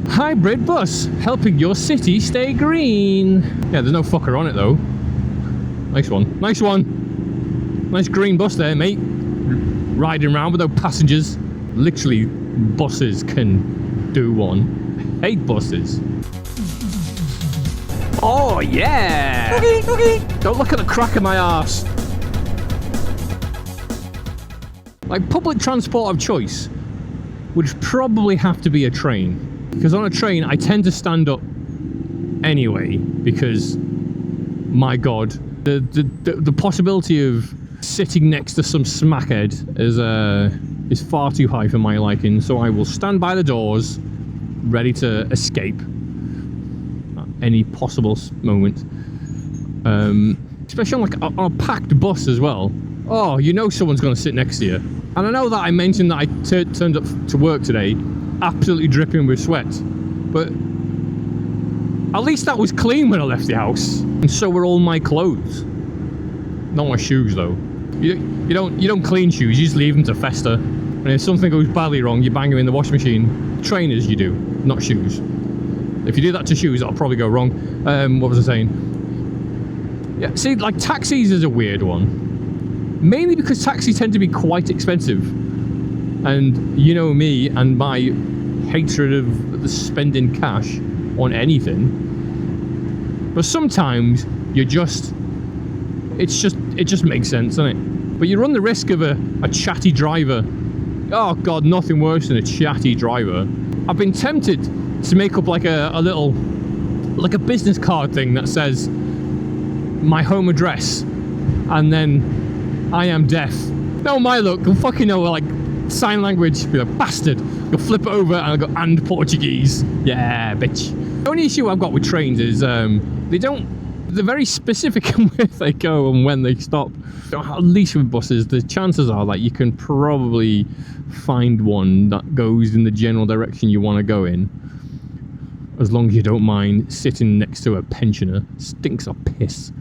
Hybrid bus, helping your city stay green. Yeah, there's no fucker on it though. Nice one. Nice one. Nice green bus there, mate. Riding around with no passengers. Literally, buses can do one. Hate buses. Oh yeah! Don't look at the crack of my arse. Like, public transport of choice would probably have to be a train. Because on a train, I tend to stand up anyway, because, my God, the possibility of sitting next to some smackhead is far too high for my liking, so I will stand by the doors, ready to escape at any possible moment. Especially on a packed bus as well. Oh, you know someone's going to sit next to you. And I know that I mentioned that I turned up to work today absolutely dripping with sweat, but at least that was clean when I left the house, and so were all my clothes. Not my shoes though. You don't clean shoes, you just leave them to fester, and if something goes badly wrong, you bang them in the washing machine. Trainers you do, not shoes. If you do that to shoes, that'll probably go wrong. What was I saying? Yeah, see, like, taxis is a weird one. Mainly because taxis tend to be quite expensive. And you know me and my hatred of spending cash on anything. But sometimes it just makes sense, doesn't it? But you run the risk of a chatty driver. Oh God, nothing worse than a chatty driver. I've been tempted to make up like a little, like a business card thing that says my home address, and then I am deaf. No, my luck, you'll fucking know, like, sign language, be like, bastard. You'll flip it over and I'll go, and Portuguese. Yeah, bitch. The only issue I've got with trains is they're very specific in where they go and when they stop. At least with buses, the chances are that you can probably find one that goes in the general direction you want to go in, as long as you don't mind sitting next to a pensioner. Stinks of piss.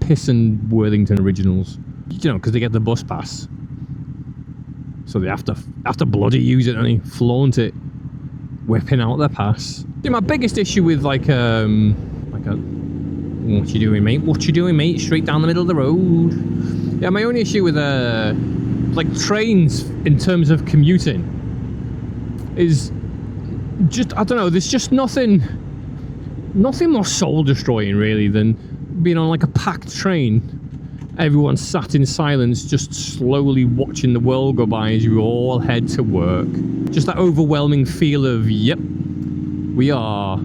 Piss and Worthington Originals. You know, because they get the bus pass, so they have to bloody use it, don't they? Flaunt it, whipping out their pass. See, my biggest issue with like a what you doing, mate? What you doing, mate? Straight down the middle of the road. Yeah, my only issue with like trains in terms of commuting is just, I don't know. There's just nothing more soul destroying really than being on like a packed train. Everyone sat in silence, just slowly watching the world go by as you all head to work. Just that overwhelming feel of, yep, we are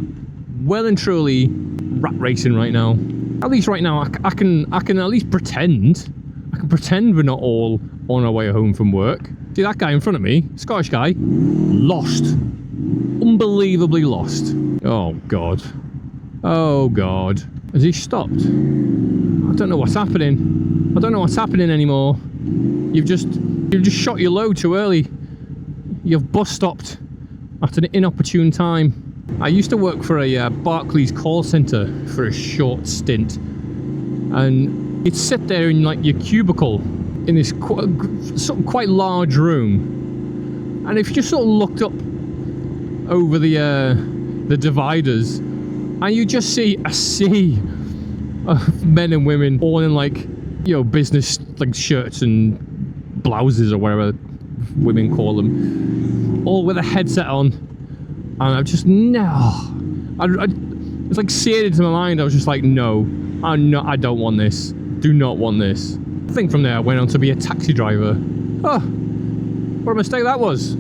well and truly rat racing right now. At least right now, I can at least pretend. I can pretend we're not all on our way home from work. See that guy in front of me, Scottish guy, lost. Unbelievably lost. Oh God. Oh God. Has he stopped? I don't know what's happening. I don't know what's happening anymore. You've just shot your load too early. You've bus stopped at an inopportune time. I used to work for a Barclays call centre for a short stint, and you'd sit there in like your cubicle in this quite large room, and if you just sort of looked up over the dividers, and you just see a sea of men and women all in like, you know, business like shirts and blouses or whatever women call them, all with a headset on, and I've just it's like seared into my mind. I was just like, no, I don't want this. Do not want this. I think from there I went on to be a taxi driver. Oh, what a mistake that was.